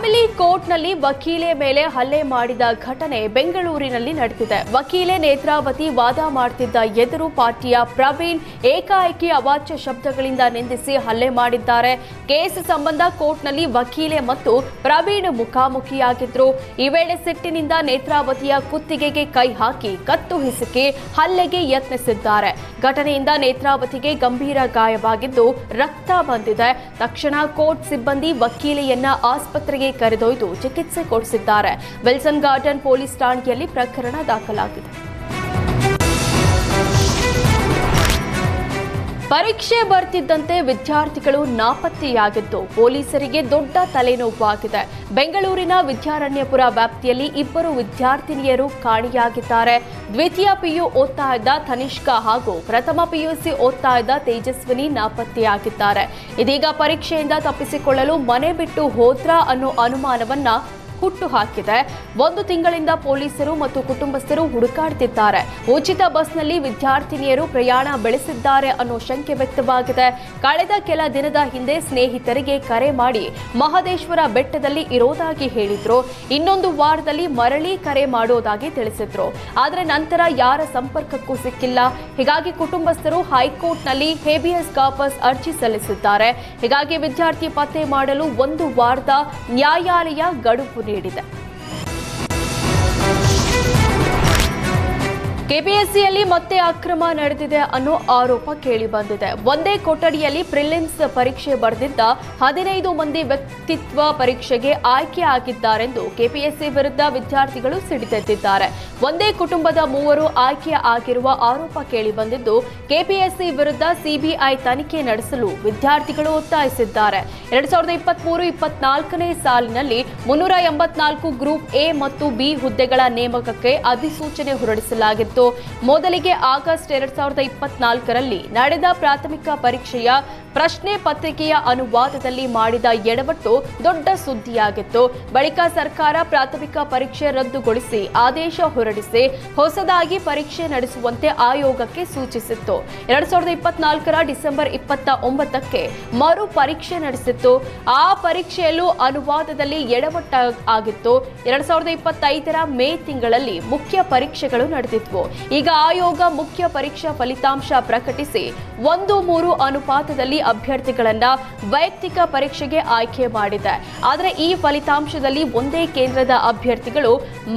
Family ಕೋರ್ಟ್ನಲ್ಲಿ ವಕೀಲೆ ಮೇಲೆ ಹಲ್ಲೆ ಮಾಡಿದ ಘಟನೆ ಬೆಂಗಳೂರಿನಲ್ಲಿ ನಡೆದಿದೆ. ವಕೀಲೆ ನೇತ್ರಾವತಿ ವಾದ ಮಾಡುತ್ತಿದ್ದ ಎದುರು ಪಾರ್ಟಿಯ ಪ್ರವೀಣ್ ಏಕಾಏಕಿ ಅವಾಚ್ಯ ಶಬ್ದಗಳಿಂದ ನಿಂದಿಸಿ ಹಲ್ಲೆ ಮಾಡಿದ್ದಾರೆ. ಕೇಸ್ ಸಂಬಂಧ ಕೋರ್ಟ್ನಲ್ಲಿ ವಕೀಲೆ ಮತ್ತು ಪ್ರವೀಣ್ ಮುಖಾಮುಖಿಯಾಗಿದ್ರು. ಈ ವೇಳೆ ಸಿಟ್ಟಿನಿಂದ ನೇತ್ರಾವತಿಯ ಕುತ್ತಿಗೆಗೆ ಕೈ ಹಾಕಿ ಕತ್ತು ಹಿಸುಕಿ ಹಲ್ಲೆಗೆ ಯತ್ನಿಸಿದ್ದಾರೆ. ಘಟನೆಯಿಂದ ನೇತ್ರಾವತಿಗೆ ಗಂಭೀರ ಗಾಯವಾಗಿದ್ದು ರಕ್ತ ಬಂದಿದೆ. ತಕ್ಷಣ ಕೋರ್ಟ್ ಸಿಬ್ಬಂದಿ ವಕೀಲೆಯನ್ನ ಆಸ್ಪತ್ರೆಗೆ ಕರೆದೊಯ್ದು ಚಿಕಿತ್ಸೆ ಕೊಡಿಸಿದ್ದಾರೆ. ವಿಲ್ಸನ್ ಗಾರ್ಡನ್ ಪೊಲೀಸ್ ಠಾಣೆಯಲ್ಲಿ ಪ್ರಕರಣ ದಾಖಲಾಗಿದೆ. ಪರೀಕ್ಷೆ ಬರ್ತಿದ್ದಂತೆ ವಿದ್ಯಾರ್ಥಿಗಳು ನಾಪತ್ತೆಯಾಗಿದ್ದು ಪೊಲೀಸರಿಗೆ ದೊಡ್ಡ ತಲೆನೋವಾಗಿದೆ. ಬೆಂಗಳೂರಿನ ವಿದ್ಯಾರಣ್ಯಪುರ ವ್ಯಾಪ್ತಿಯಲ್ಲಿ ಇಬ್ಬರು ವಿದ್ಯಾರ್ಥಿನಿಯರು ಕಾಣೆಯಾಗಿದ್ದಾರೆ. ದ್ವಿತೀಯ ಪಿಯು ಓದ್ತಾ ಇದ್ದ ತನಿಷ್ಕಾ ಹಾಗೂ ಪ್ರಥಮ ಪಿಯುಸಿ ಓದ್ತಾ ಇದ್ದ ತೇಜಸ್ವಿನಿ ನಾಪತ್ತೆಯಾಗಿದ್ದಾರೆ. ಇದೀಗ ಪರೀಕ್ಷೆಯಿಂದ ತಪ್ಪಿಸಿಕೊಳ್ಳಲು ಮನೆ ಬಿಟ್ಟು ಹೋದ್ರಾ ಅನ್ನೋ ಅನುಮಾನವನ್ನ ಹುಟ್ಟು ಹಾಕಿದೆ. 1 ತಿಂಗಳಿಂದ ಪೊಲೀಸರು ಮತ್ತು ಕುಟುಂಬಸ್ಥರು ಹುಡುಕಾಡ್ತಿದ್ದಾರೆ. ಉಚಿತ ಬಸ್ನಲ್ಲಿ ವಿದ್ಯಾರ್ಥಿನಿಯರು ಪ್ರಯಾಣ ಬೆಳೆಸಿದ್ದಾರೆ ಅನ್ನೋ ಶಂಕೆ ವ್ಯಕ್ತವಾಗಿದೆ. ಕಳೆದ ಕೆಲ ದಿನದ ಹಿಂದೆ ಸ್ನೇಹಿತರಿಗೆ ಕರೆ ಮಾಡಿ ಮಹದೇಶ್ವರ ಬೆಟ್ಟದಲ್ಲಿ ಇರೋದಾಗಿ ಹೇಳಿದ್ರು. ಇನ್ನೊಂದು ವಾರದಲ್ಲಿ ಮರಳಿ ಕರೆ ಮಾಡೋದಾಗಿ ತಿಳಿಸಿದ್ರು. ಆದರೆ ನಂತರ ಯಾರ ಸಂಪರ್ಕಕ್ಕೂ ಸಿಕ್ಕಿಲ್ಲ. ಹೀಗಾಗಿ ಕುಟುಂಬಸ್ಥರು ಹೈಕೋರ್ಟ್ನಲ್ಲಿ ಹೇಬಿಯಸ್ ಕಾರ್ಪಸ್ ಅರ್ಜಿ ಸಲ್ಲಿಸಿದ್ದಾರೆ. ಹೀಗಾಗಿ ವಿದ್ಯಾರ್ಥಿ ಪತ್ತೆ ಮಾಡಲು 1 ವಾರದ ನ್ಯಾಯಾಲಯ ಗಡುವು ನೀಡಿದೆ. ಕೆಪಿಎಸ್ಸಿಯಲ್ಲಿ ಮತ್ತೆ ಅಕ್ರಮ ನಡೆದಿದೆ ಅನ್ನೋ ಆರೋಪ ಕೇಳಿ ಬಂದಿದೆ. ಒಂದೇ ಕೊಠಡಿಯಲ್ಲಿ ಪ್ರಿಲಿಮ್ಸ್ ಪರೀಕ್ಷೆ ಬರೆದಿದ್ದ 15 ಮಂದಿ ವ್ಯಕ್ತಿತ್ವ ಪರೀಕ್ಷೆಗೆ ಆಯ್ಕೆ ಆಗಿದ್ದಾರೆಂದು ಕೆಪಿಎಸ್ಸಿ ವಿರುದ್ಧ ವಿದ್ಯಾರ್ಥಿಗಳು ಸಿಡಿದೆದ್ದಿದ್ದಾರೆ. ಒಂದೇ ಕುಟುಂಬದ 3 ಆಯ್ಕೆ ಆಗಿರುವ ಆರೋಪ ಕೇಳಿ ಬಂದಿದ್ದು ಕೆಪಿಎಸ್ಸಿ ವಿರುದ್ಧ ಸಿಬಿಐ ತನಿಖೆ ನಡೆಸಲು ವಿದ್ಯಾರ್ಥಿಗಳು ಒತ್ತಾಯಿಸಿದ್ದಾರೆ. 2023-24ನೇ ಸಾಲಿನಲ್ಲಿ 384 ಗ್ರೂಪ್ ಎ ಮತ್ತು ಬಿ ಹುದ್ದೆಗಳ ನೇಮಕಕ್ಕೆ ಅಧಿಸೂಚನೆ ಹೊರಡಿಸಲಾಗಿತ್ತು. ಮೊದಲಿಗೆ ಆಗಸ್ಟ್ 2024ರಲ್ಲಿ ನಡೆದ ಪ್ರಾಥಮಿಕ ಪರೀಕ್ಷೆಯ ಪ್ರಶ್ನೆ ಪತ್ರಿಕೆಯ ಅನುವಾದದಲ್ಲಿ ಮಾಡಿದ ಎಡವಟ್ಟು ದೊಡ್ಡ ಸುದ್ದಿಯಾಗಿತ್ತು. ಬಳಿಕ ಸರ್ಕಾರ ಪ್ರಾಥಮಿಕ ಪರೀಕ್ಷೆ ರದ್ದುಗೊಳಿಸಿ ಆದೇಶ ಹೊರಡಿಸಿ ಹೊಸದಾಗಿ ಪರೀಕ್ಷೆ ನಡೆಸುವಂತೆ ಆಯೋಗಕ್ಕೆ ಸೂಚಿಸಿತ್ತು. 2024ರ ಡಿಸೆಂಬರ್ 29ಕ್ಕೆ ಮರು ಪರೀಕ್ಷೆ ನಡೆಸಿತ್ತು. ಆ ಪರೀಕ್ಷೆಯಲ್ಲೂ ಅನುವಾದದಲ್ಲಿ ಎಡವಟ್ಟಾಗಿತ್ತು. 2025ರ ಮೇ ತಿಂಗಳಲ್ಲಿ ಮುಖ್ಯ ಪರೀಕ್ಷೆಗಳು ನಡೆದಿದ್ವು. ಈಗ ಆಯೋಗ ಮುಖ್ಯ ಪರೀಕ್ಷಾ ಫಲಿತಾಂಶ ಪ್ರಕಟಿಸಿ 1:3 ಅನುಪಾತದಲ್ಲಿ ಅಭ್ಯರ್ಥಿಗಳನ್ನ ವೈಯಕ್ತಿಕ ಪರೀಕ್ಷೆಗೆ ಆಯ್ಕೆ ಮಾಡಿದೆ. ಆದರೆ ಈ ಫಲಿತಾಂಶದಲ್ಲಿ ಒಂದೇ ಕೇಂದ್ರದ ಅಭ್ಯರ್ಥಿಗಳು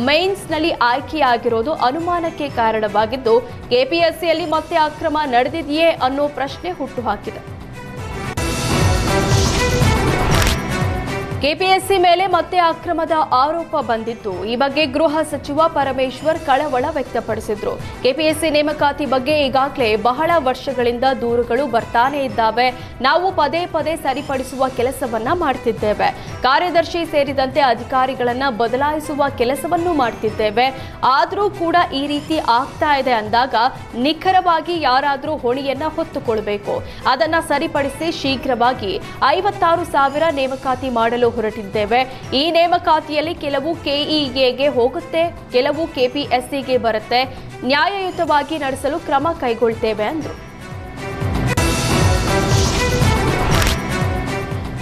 ಮೇನ್ಸ್ನಲ್ಲಿ ಆಯ್ಕೆಯಾಗಿರೋದು ಅನುಮಾನಕ್ಕೆ ಕಾರಣವಾಗಿದ್ದು ಕೆಪಿಎಸ್ಸಿಯಲ್ಲಿ ಮತ್ತೆ ಅಕ್ರಮ ನಡೆದಿದೆಯೇ ಅನ್ನೋ ಪ್ರಶ್ನೆ ಹುಟ್ಟುಹಾಕಿದೆ. ಕೆಪಿಎಸ್ಸಿ ಮೇಲೆ ಮತ್ತೆ ಅಕ್ರಮದ ಆರೋಪ ಬಂದಿತ್ತು. ಈ ಬಗ್ಗೆ ಗೃಹ ಸಚಿವ ಪರಮೇಶ್ವರ್ ಕಳವಳ ವ್ಯಕ್ತಪಡಿಸಿದ್ರು. ಕೆಪಿಎಸ್ಸಿ ನೇಮಕಾತಿ ಬಗ್ಗೆ ಈಗಾಗಲೇ ಬಹಳ ವರ್ಷಗಳಿಂದ ದೂರುಗಳು ಬರ್ತಾನೆ ಇದ್ದಾವೆ. ನಾವು ಪದೇ ಪದೇ ಸರಿಪಡಿಸುವ ಕೆಲಸವನ್ನ ಮಾಡ್ತಿದ್ದೇವೆ. ಕಾರ್ಯದರ್ಶಿ ಸೇರಿದಂತೆ ಅಧಿಕಾರಿಗಳನ್ನ ಬದಲಾಯಿಸುವ ಕೆಲಸವನ್ನು ಮಾಡ್ತಿದ್ದೇವೆ. ಆದರೂ ಕೂಡ ಈ ರೀತಿ ಆಗ್ತಾ ಇದೆ ಅಂದಾಗ ನಿಖರವಾಗಿ ಯಾರಾದರೂ ಹೊಣೆಯನ್ನ ಹೊತ್ತುಕೊಳ್ಬೇಕು. ಅದನ್ನ ಸರಿಪಡಿಸಿ ಶೀಘ್ರವಾಗಿ 56,000 ನೇಮಕಾತಿ ಮಾಡಲು ಹೊರಟಿದ್ದೇವೆ. ಈ ನೇಮಕಾತಿಯಲ್ಲಿ ಕೆಲವು ಕೆಇಎಗೆ ಹೋಗುತ್ತೆ, ಕೆಲವು ಕೆಪಿಎಸ್ಸಿಗೆ ಬರುತ್ತೆ. ನ್ಯಾಯಯುತವಾಗಿ ನಡೆಸಲು ಕ್ರಮ ಕೈಗೊಳ್ತೇವೆ ಅಂದ್ರು.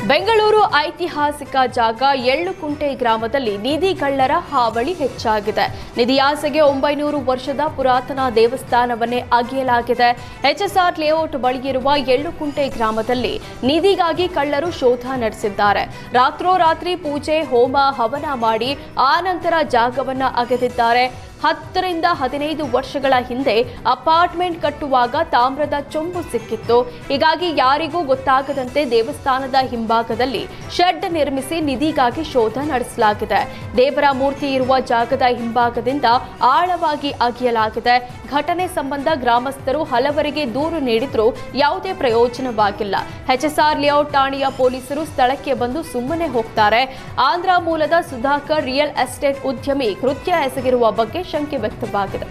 ಬೆಂಗಳೂರು ಐತಿಹಾಸಿಕ ಜಾಗ ಎಳ್ಳುಕುಂಟೆ ಗ್ರಾಮದಲ್ಲಿ ನಿಧಿಗಳ್ಳರ ಹಾವಳಿ ಹೆಚ್ಚಾಗಿದೆ. ನಿಧಿಯಾಸೆಗೆ 900 ವರ್ಷದ ಪುರಾತನ ದೇವಸ್ಥಾನವನ್ನೇ ಅಗೆಯಲಾಗಿದೆ. ಎಚ್ಎಸ್ಆರ್ ಲೇಔಟ್ ಬಳಿಯಿರುವ ಎಳ್ಳುಕುಂಟೆ ಗ್ರಾಮದಲ್ಲಿ ನಿಧಿಗಾಗಿ ಕಳ್ಳರು ಶೋಧ ನಡೆಸಿದ್ದಾರೆ. ರಾತ್ರೋರಾತ್ರಿ ಪೂಜೆ, ಹೋಮ, ಹವನ ಮಾಡಿ ಆನಂತರ ಜಾಗವನ್ನ ಅಗೆದಿದ್ದಾರೆ. 10 ರಿಂದ 15 ವರ್ಷಗಳ ಹಿಂದೆ ಅಪಾರ್ಟ್ಮೆಂಟ್ ಕಟ್ಟುವಾಗ ತಾಮ್ರದ ಚೊಂಬು ಸಿಕ್ಕಿತ್ತು. ಹೀಗಾಗಿ ಯಾರಿಗೂ ಗೊತ್ತಾಗದಂತೆ ದೇವಸ್ಥಾನದ ಹಿಂಭಾಗದಲ್ಲಿ ಶೆಡ್ ನಿರ್ಮಿಸಿ ನಿಧಿಗಾಗಿ ಶೋಧ ನಡೆಸಲಾಗಿದೆ. ದೇವರ ಮೂರ್ತಿ ಇರುವ ಜಾಗದ ಹಿಂಭಾಗದಿಂದ ಆಳವಾಗಿ ಅಗೆಯಲಾಗಿದೆ. ಘಟನೆ ಸಂಬಂಧ ಗ್ರಾಮಸ್ಥರು ಹಲವರಿಗೆ ದೂರು ನೀಡಿದ್ರೂ ಯಾವುದೇ ಪ್ರಯೋಜನವಾಗಿಲ್ಲ. ಎಚ್ಎಸ್ಆರ್ ಲೇಔಟ್ ಠಾಣೆಯ ಪೊಲೀಸರು ಸ್ಥಳಕ್ಕೆ ಬಂದು ಸುಮ್ಮನೆ ಹೋಗ್ತಾರೆ. ಆಂಧ್ರ ಮೂಲದ ಸುಧಾಕರ್ ರಿಯಲ್ ಎಸ್ಟೇಟ್ ಉದ್ಯಮಿ ಕೃತ್ಯ ಎಸಗಿರುವ ಬಗ್ಗೆ ಶಂಕೆ ವ್ಯಕ್ತವಾಗಿದೆ.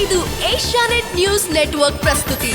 ಇದು ಏಷ್ಯಾನೆಟ್ ನ್ಯೂಸ್ ನೆಟ್ವರ್ಕ್ ಪ್ರಸ್ತುತಿ.